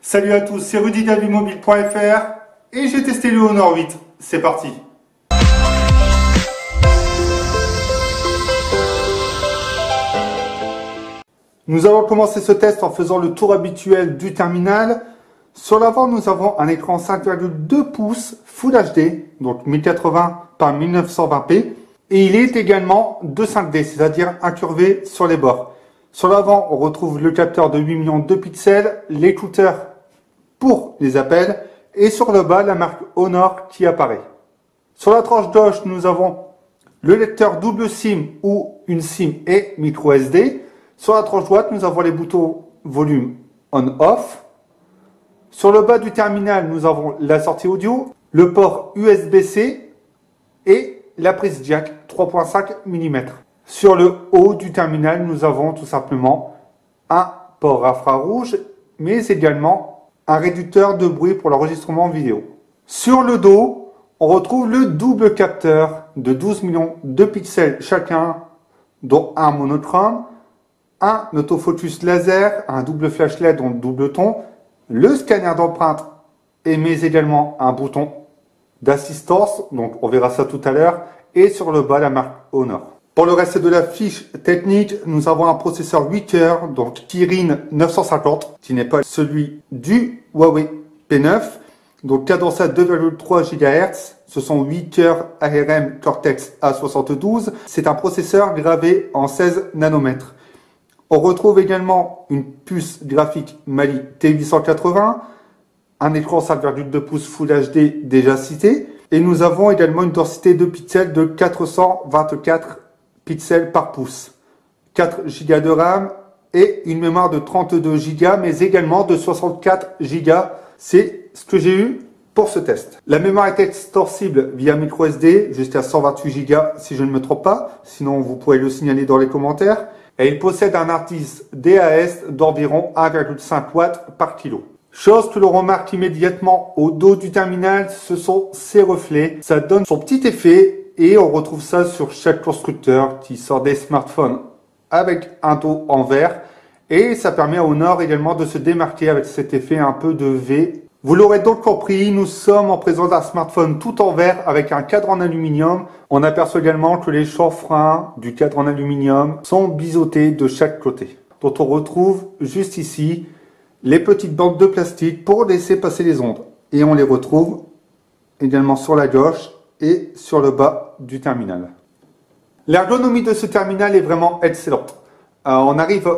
Salut à tous, c'est Rudy d'Avimobile.fr et j'ai testé le Honor 8. C'est parti. Nous allons commencer ce test en faisant le tour habituel du terminal. Sur l'avant, nous avons un écran 5,2 pouces Full HD, donc 1080 par 1920p. Et il est également de 5D, c'est-à-dire incurvé sur les bords. Sur l'avant, on retrouve le capteur de 8 millions de pixels, l'écouteur pour les appels, et sur le bas, la marque Honor qui apparaît. Sur la tranche gauche, nous avons le lecteur double SIM ou une SIM et micro SD. Sur la tranche droite, nous avons les boutons volume on-off. Sur le bas du terminal, nous avons la sortie audio, le port USB-C et la prise jack 3.5 mm. Sur le haut du terminal, nous avons tout simplement un port infrarouge, mais également un réducteur de bruit pour l'enregistrement vidéo. Sur le dos, on retrouve le double capteur de 12 millions de pixels chacun, dont un monochrome, un autofocus laser, un double flash LED en double ton, le scanner d'empreinte mais également un bouton d'assistance, donc on verra ça tout à l'heure, et sur le bas la marque Honor. Pour le reste de la fiche technique, nous avons un processeur 8 cœurs, donc Kirin 950, qui n'est pas celui du Huawei P9, donc cadencé à 2,3 GHz. Ce sont 8 cœurs ARM Cortex A72. C'est un processeur gravé en 16 nanomètres. On retrouve également une puce graphique Mali T880, un écran 5,2 pouces Full HD déjà cité, et nous avons également une densité de pixels de 424 pixels par pouce, 4 Go de RAM et une mémoire de 32 Go, mais également de 64 Go. C'est ce que j'ai eu pour ce test. La mémoire est extensible via micro SD jusqu'à 128 Go si je ne me trompe pas, sinon vous pouvez le signaler dans les commentaires. Et il possède un hard disk DAS d'environ 1,5 watts par kilo. Chose que l'on remarque immédiatement au dos du terminal, ce sont ses reflets. Ça donne son petit effet et on retrouve ça sur chaque constructeur qui sort des smartphones avec un dos en verre. Et ça permet à Honor également de se démarquer avec cet effet un peu de V. Vous l'aurez donc compris, nous sommes en présence d'un smartphone tout en verre avec un cadre en aluminium. On aperçoit également que les chanfreins du cadre en aluminium sont biseautés de chaque côté. Dont on retrouve juste ici les petites bandes de plastique pour laisser passer les ondes. Et on les retrouve également sur la gauche et sur le bas du terminal. L'ergonomie de ce terminal est vraiment excellente. On arrive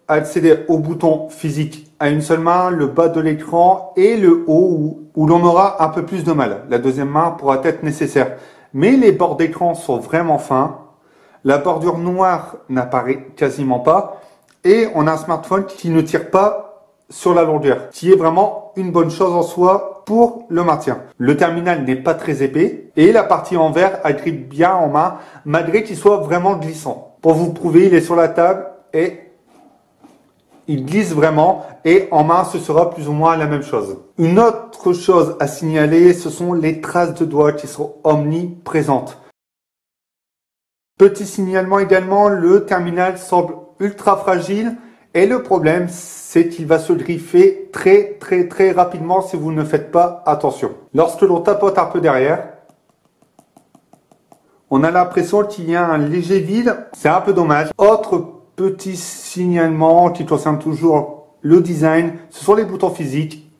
à accéder au bouton physique à une seule main, le bas de l'écran et le haut où l'on aura un peu plus de mal. La deuxième main pourra être nécessaire. Mais les bords d'écran sont vraiment fins. La bordure noire n'apparaît quasiment pas. Et on a un smartphone qui ne tire pas sur la longueur, qui est vraiment une bonne chose en soi pour le maintien. Le terminal n'est pas très épais et la partie en verre agrippe bien en main malgré qu'il soit vraiment glissant. Pour vous prouver, il est sur la table et il glisse vraiment et en main ce sera plus ou moins la même chose. Une autre chose à signaler, ce sont les traces de doigts qui sont omniprésentes. Petit signalement également, le terminal semble ultra fragile et le problème c'est qu'il va se griffer très rapidement si vous ne faites pas attention. Lorsque l'on tapote un peu derrière, on a l'impression qu'il y a un léger vide, c'est un peu dommage. Autre petit signalement qui concerne toujours le design, ce sont les boutons physiques.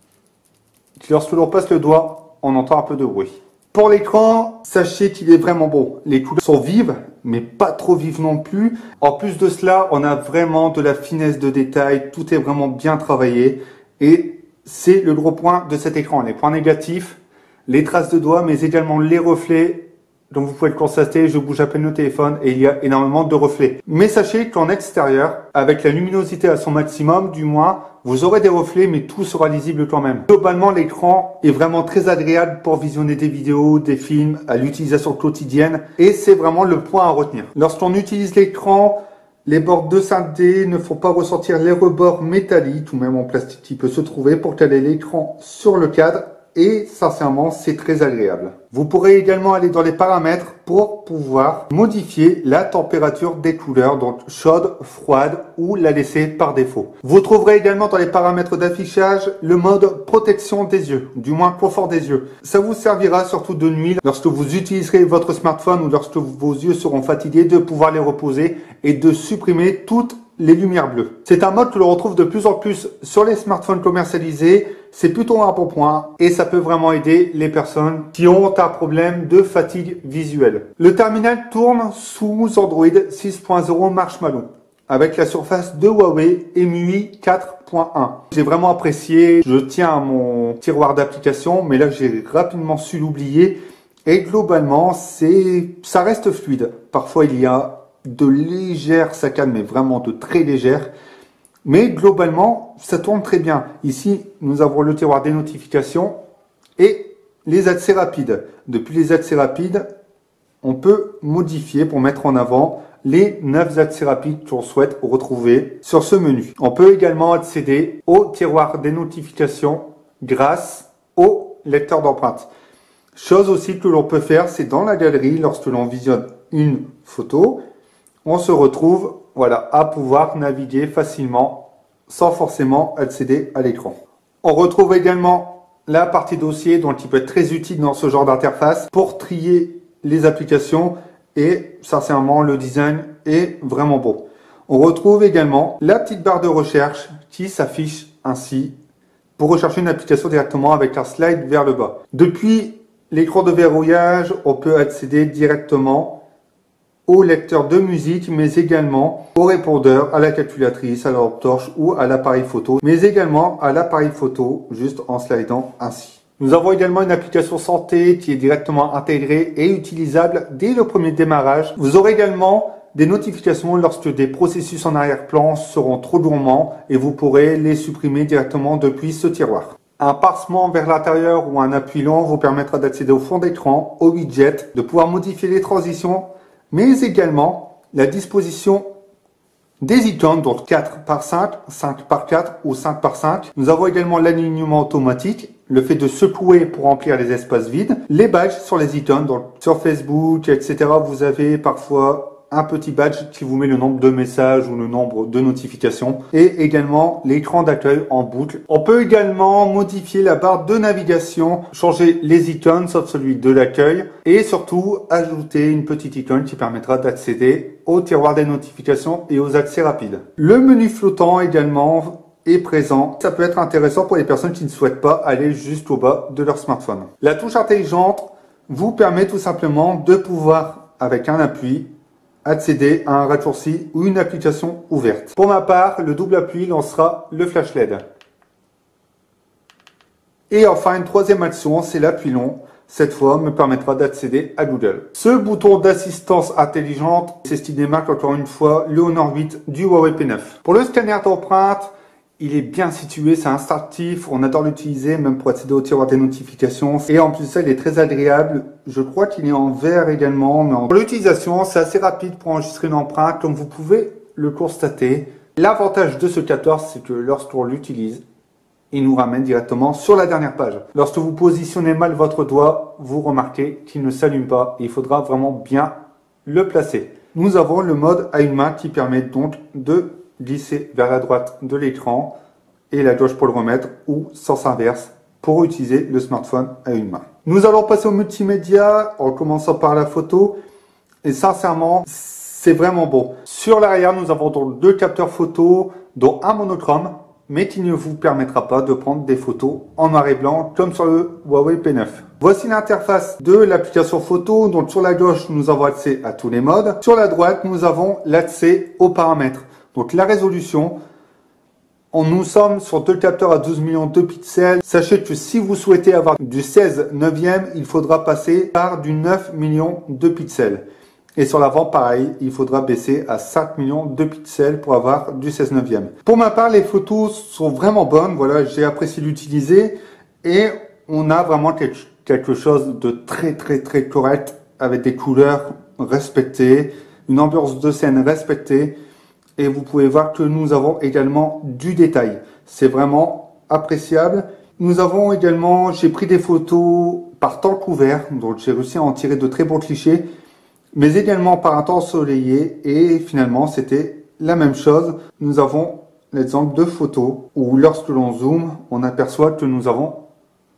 Lorsque l'on passe le doigt, on entend un peu de bruit. Pour l'écran, sachez qu'il est vraiment beau. Les couleurs sont vives, mais pas trop vives non plus. En plus de cela, on a vraiment de la finesse de détail. Tout est vraiment bien travaillé. Et c'est le gros point de cet écran. Les points négatifs, les traces de doigts, mais également les reflets. Donc vous pouvez le constater, je bouge à peine le téléphone et il y a énormément de reflets. Mais sachez qu'en extérieur, avec la luminosité à son maximum, du moins, vous aurez des reflets, mais tout sera lisible quand même. Globalement, l'écran est vraiment très agréable pour visionner des vidéos, des films, à l'utilisation quotidienne. Et c'est vraiment le point à retenir. Lorsqu'on utilise l'écran, les bords de 5D ne font pas ressortir les rebords métalliques ou même en plastique qui peut se trouver pour caler l'écran sur le cadre et sincèrement c'est très agréable. Vous pourrez également aller dans les paramètres pour pouvoir modifier la température des couleurs, donc chaude, froide ou la laisser par défaut. Vous trouverez également dans les paramètres d'affichage le mode protection des yeux, du moins confort des yeux. Ça vous servira surtout de nuit lorsque vous utiliserez votre smartphone ou lorsque vos yeux seront fatigués de pouvoir les reposer et de supprimer toutes les lumières bleues. C'est un mode que l'on retrouve de plus en plus sur les smartphones commercialisés. C'est plutôt un bon point et ça peut vraiment aider les personnes qui ont un problème de fatigue visuelle. Le terminal tourne sous Android 6.0 Marshmallow avec la surface de Huawei MUI 4.1. J'ai vraiment apprécié, je tiens à mon tiroir d'application, mais là j'ai rapidement su l'oublier et globalement ça reste fluide. Parfois il y a de légères saccades, mais vraiment de très légères. Mais globalement, ça tourne très bien. Ici, nous avons le tiroir des notifications et les accès rapides. Depuis les accès rapides, on peut modifier pour mettre en avant les 9 accès rapides qu'on souhaite retrouver sur ce menu. On peut également accéder au tiroir des notifications grâce au lecteur d'empreintes. Chose aussi que l'on peut faire, c'est dans la galerie, lorsque l'on visionne une photo, on se retrouve à pouvoir naviguer facilement sans forcément accéder à l'écran. On retrouve également la partie dossier, donc qui peut être très utile dans ce genre d'interface pour trier les applications et sincèrement le design est vraiment beau. On retrouve également la petite barre de recherche qui s'affiche ainsi pour rechercher une application directement avec un slide vers le bas. Depuis l'écran de verrouillage, on peut accéder directement au lecteur de musique, mais également au répondeur, à la calculatrice, à la lampe torche ou à l'appareil photo, mais également à l'appareil photo, juste en slidant ainsi. Nous avons également une application santé qui est directement intégrée et utilisable dès le premier démarrage. Vous aurez également des notifications lorsque des processus en arrière-plan seront trop gourmands et vous pourrez les supprimer directement depuis ce tiroir. Un parsement vers l'intérieur ou un appui long vous permettra d'accéder au fond d'écran, au widget, de pouvoir modifier les transitions, mais également la disposition des icônes, donc 4 par 5, 5 par 4 ou 5 par 5. Nous avons également l'alignement automatique, le fait de secouer pour remplir les espaces vides, les badges sur les icônes, donc sur Facebook, etc. Vous avez parfois un petit badge qui vous met le nombre de messages ou le nombre de notifications et également l'écran d'accueil en boucle. On peut également modifier la barre de navigation, changer les icônes sauf celui de l'accueil et surtout ajouter une petite icône qui permettra d'accéder au tiroir des notifications et aux accès rapides. Le menu flottant également est présent. Ça peut être intéressant pour les personnes qui ne souhaitent pas aller jusqu'au bas de leur smartphone. La touche intelligente vous permet tout simplement de pouvoir, avec un appui, accéder à un raccourci ou une application ouverte. Pour ma part, le double appui lancera le flash LED. Et enfin, une troisième action, c'est l'appui long. Cette fois, me permettra d'accéder à Google. Ce bouton d'assistance intelligente, c'est ce qui démarque encore une fois le Honor 8 du Huawei P9. Pour le scanner d'empreinte, il est bien situé, c'est instinctif, on adore l'utiliser même pour accéder au tiroir des notifications. Et en plus ça, il est très agréable. Je crois qu'il est en vert également. Mais pour l'utilisation, c'est assez rapide pour enregistrer une empreinte, comme vous pouvez le constater. L'avantage de ce capteur, c'est que lorsqu'on l'utilise, il nous ramène directement sur la dernière page. Lorsque vous positionnez mal votre doigt, vous remarquez qu'il ne s'allume pas. Il faudra vraiment bien le placer. Nous avons le mode à une main qui permet donc de glisser vers la droite de l'écran et la gauche pour le remettre ou sens inverse pour utiliser le smartphone à une main. Nous allons passer au multimédia en commençant par la photo et sincèrement c'est vraiment beau. Sur l'arrière nous avons donc 2 capteurs photo dont un monochrome mais qui ne vous permettra pas de prendre des photos en noir et blanc comme sur le Huawei P9. Voici l'interface de l'application photo. Donc sur la gauche nous avons accès à tous les modes. Sur la droite nous avons l'accès aux paramètres. Donc la résolution, nous sommes sur 2 capteurs à 12 millions de pixels. Sachez que si vous souhaitez avoir du 16/9, il faudra passer par du 9 millions de pixels. Et sur l'avant, pareil, il faudra baisser à 5 millions de pixels pour avoir du 16/9. Pour ma part, les photos sont vraiment bonnes. Voilà, j'ai apprécié l'utiliser et on a vraiment quelque chose de très correct avec des couleurs respectées, une ambiance de scène respectée. Et vous pouvez voir que nous avons également du détail. C'est vraiment appréciable. Nous avons également, j'ai pris des photos par temps couvert, donc j'ai réussi à en tirer de très bons clichés, mais également par un temps ensoleillé, et finalement c'était la même chose. Nous avons l'exemple de photos où lorsque l'on zoome, on aperçoit que nous avons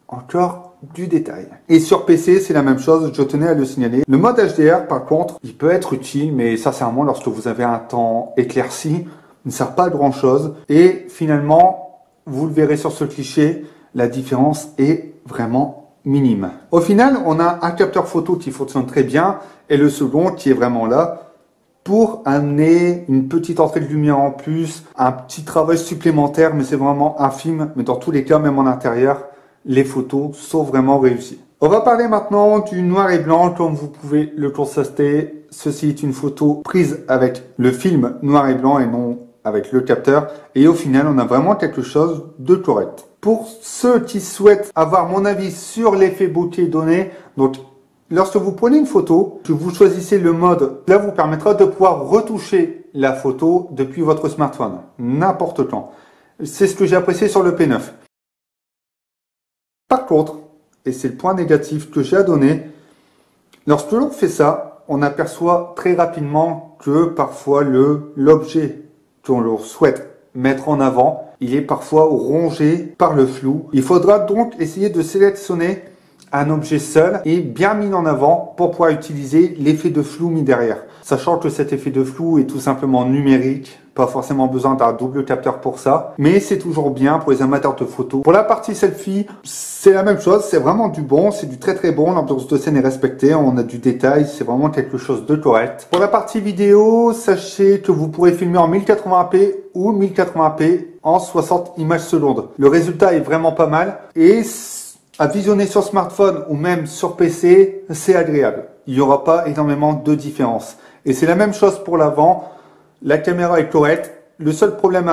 encore du détail. Et sur PC, c'est la même chose, je tenais à le signaler. Le mode HDR, par contre, il peut être utile, mais sincèrement, lorsque vous avez un temps éclairci, il ne sert pas à grand chose. Et finalement, vous le verrez sur ce cliché, la différence est vraiment minime. Au final, on a un capteur photo qui fonctionne très bien et le second qui est vraiment là pour amener une petite entrée de lumière en plus, un petit travail supplémentaire, mais c'est vraiment infime. Mais dans tous les cas, même en intérieur, les photos sont vraiment réussies. On va parler maintenant du noir et blanc. Comme vous pouvez le constater, ceci est une photo prise avec le film noir et blanc et non avec le capteur. Et au final, on a vraiment quelque chose de correct. Pour ceux qui souhaitent avoir mon avis sur l'effet bokeh donné, donc lorsque vous prenez une photo, que vous choisissez le mode, cela vous permettra de pouvoir retoucher la photo depuis votre smartphone, n'importe quand. C'est ce que j'ai apprécié sur le P9. Par contre, et c'est le point négatif que j'ai à donner, lorsque l'on fait ça, on aperçoit très rapidement que parfois l'objet qu'on souhaite mettre en avant, il est parfois rongé par le flou. Il faudra donc essayer de sélectionner un objet seul et bien mis en avant pour pouvoir utiliser l'effet de flou mis derrière. Sachant que cet effet de flou est tout simplement numérique, pas forcément besoin d'un double capteur pour ça, mais c'est toujours bien pour les amateurs de photos. Pour la partie selfie, c'est la même chose, c'est vraiment du bon, c'est du très très bon, l'ambiance de scène est respectée, on a du détail, c'est vraiment quelque chose de correct. Pour la partie vidéo, sachez que vous pourrez filmer en 1080p ou 1080p en 60 images secondes. Le résultat est vraiment pas mal et à visionner sur smartphone ou même sur PC, c'est agréable. Il n'y aura pas énormément de différence. Et c'est la même chose pour l'avant. La caméra est correcte. Le seul problème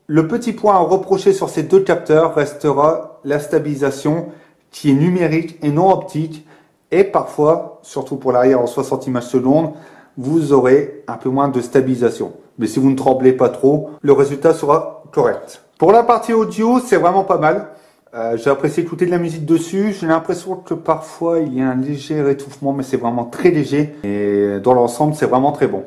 le petit point à reprocher sur ces deux capteurs restera la stabilisation qui est numérique et non optique. Et parfois, surtout pour l'arrière en 60 images secondes, vous aurez un peu moins de stabilisation. Mais si vous ne tremblez pas trop, le résultat sera correct. Pour la partie audio, c'est vraiment pas mal. J'ai apprécié écouter de la musique dessus. J'ai l'impression que parfois il y a un léger étouffement, mais c'est vraiment très léger. Et dans l'ensemble, c'est vraiment très bon.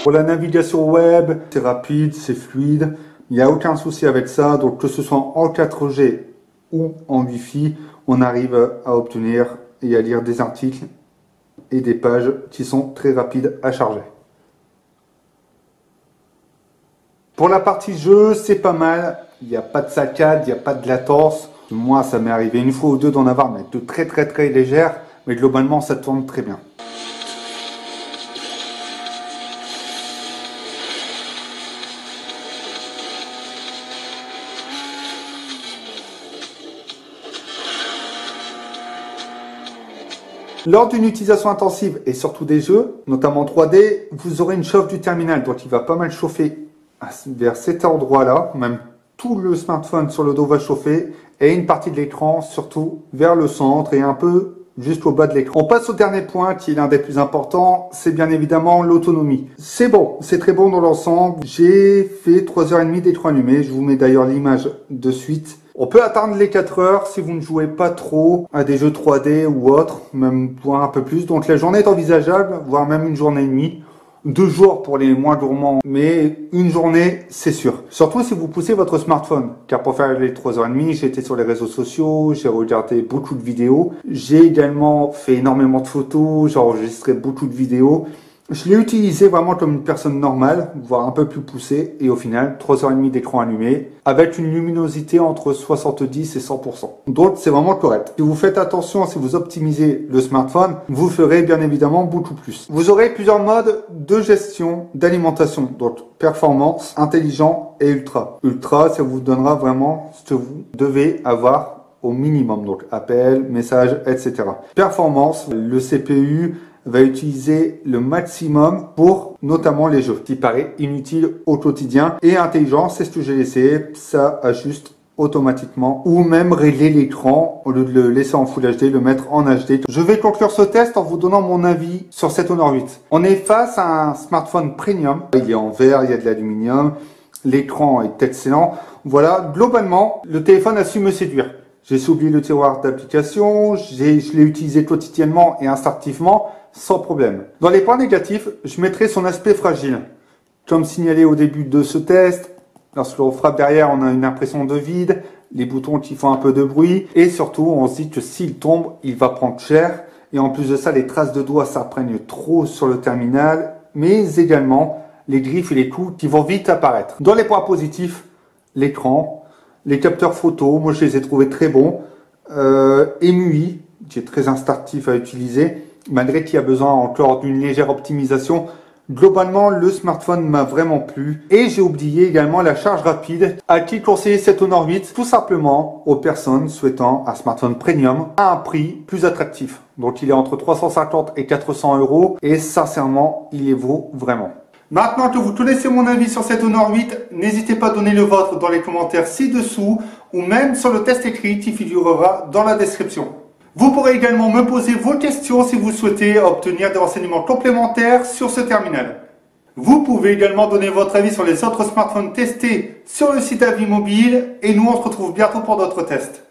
Pour la navigation web, c'est rapide, c'est fluide. Il n'y a aucun souci avec ça. Donc que ce soit en 4G ou en Wi-Fi, on arrive à obtenir et à lire des articles et des pages qui sont très rapides à charger. Pour la partie jeu, c'est pas mal. Il n'y a pas de saccade, il n'y a pas de latence. Moi, ça m'est arrivé une fois ou deux d'en avoir, mais de très très très légère. Mais globalement, ça tourne très bien. Lors d'une utilisation intensive et surtout des jeux, notamment 3D, vous aurez une chauffe du terminal. Donc il va pas mal chauffer vers cet endroit-là, même tout le smartphone sur le dos va chauffer, et une partie de l'écran, surtout vers le centre et un peu jusqu'au bas de l'écran. On passe au dernier point qui est l'un des plus importants, c'est bien évidemment l'autonomie. C'est bon, c'est très bon dans l'ensemble. J'ai fait 3h30 d'écran allumé, je vous mets d'ailleurs l'image de suite. On peut atteindre les 4 heures si vous ne jouez pas trop à des jeux 3D ou autres, même voire un peu plus. Donc la journée est envisageable, voire même une journée et demie. 2 jours pour les moins gourmands, mais une journée, c'est sûr. Surtout si vous poussez votre smartphone. Car pour faire les 3h30, j'ai été sur les réseaux sociaux, j'ai regardé beaucoup de vidéos. J'ai également fait énormément de photos, j'ai enregistré beaucoup de vidéos. Je l'ai utilisé vraiment comme une personne normale, voire un peu plus poussée, et au final, 3h30 d'écran allumé, avec une luminosité entre 70 et 100%. Donc, c'est vraiment correct. Si vous faites attention, si vous optimisez le smartphone, vous ferez bien évidemment beaucoup plus. Vous aurez plusieurs modes de gestion d'alimentation, donc performance, intelligent et ultra. Ultra, ça vous donnera vraiment ce que vous devez avoir au minimum, donc appel, message, etc. Performance, le CPU va utiliser le maximum pour notamment les jeux, qui paraît inutile au quotidien. Et intelligent, c'est ce que j'ai laissé, ça ajuste automatiquement ou même régler l'écran au lieu de le laisser en Full HD, le mettre en HD. Je vais conclure ce test en vous donnant mon avis sur cet Honor 8. On est face à un smartphone premium. Il est en verre, il y a de l'aluminium. L'écran est excellent. Voilà, globalement, le téléphone a su me séduire. J'ai oublié le tiroir d'application, je l'ai utilisé quotidiennement et instinctivement, sans problème. Dans les points négatifs, je mettrai son aspect fragile. Comme signalé au début de ce test, lorsque l'on frappe derrière, on a une impression de vide, les boutons qui font un peu de bruit, et surtout, on se dit que s'il tombe, il va prendre cher. Et en plus de ça, les traces de doigts s'imprègnent trop sur le terminal, mais également les griffes et les coups qui vont vite apparaître. Dans les points positifs, l'écran, les capteurs photo, moi je les ai trouvés très bons. MUI, qui est très instinctif à utiliser, malgré qu'il y a besoin encore d'une légère optimisation. Globalement, le smartphone m'a vraiment plu. Et j'ai oublié également la charge rapide. À qui conseiller cet Honor 8? Tout simplement aux personnes souhaitant un smartphone premium à un prix plus attractif. Donc il est entre 350 et 400 euros. Et sincèrement, il les vaut vraiment. Maintenant que vous connaissez mon avis sur cet Honor 8, n'hésitez pas à donner le vôtre dans les commentaires ci-dessous ou même sur le test écrit qui figurera dans la description. Vous pourrez également me poser vos questions si vous souhaitez obtenir des renseignements complémentaires sur ce terminal. Vous pouvez également donner votre avis sur les autres smartphones testés sur le site Avis Mobile et nous on se retrouve bientôt pour d'autres tests.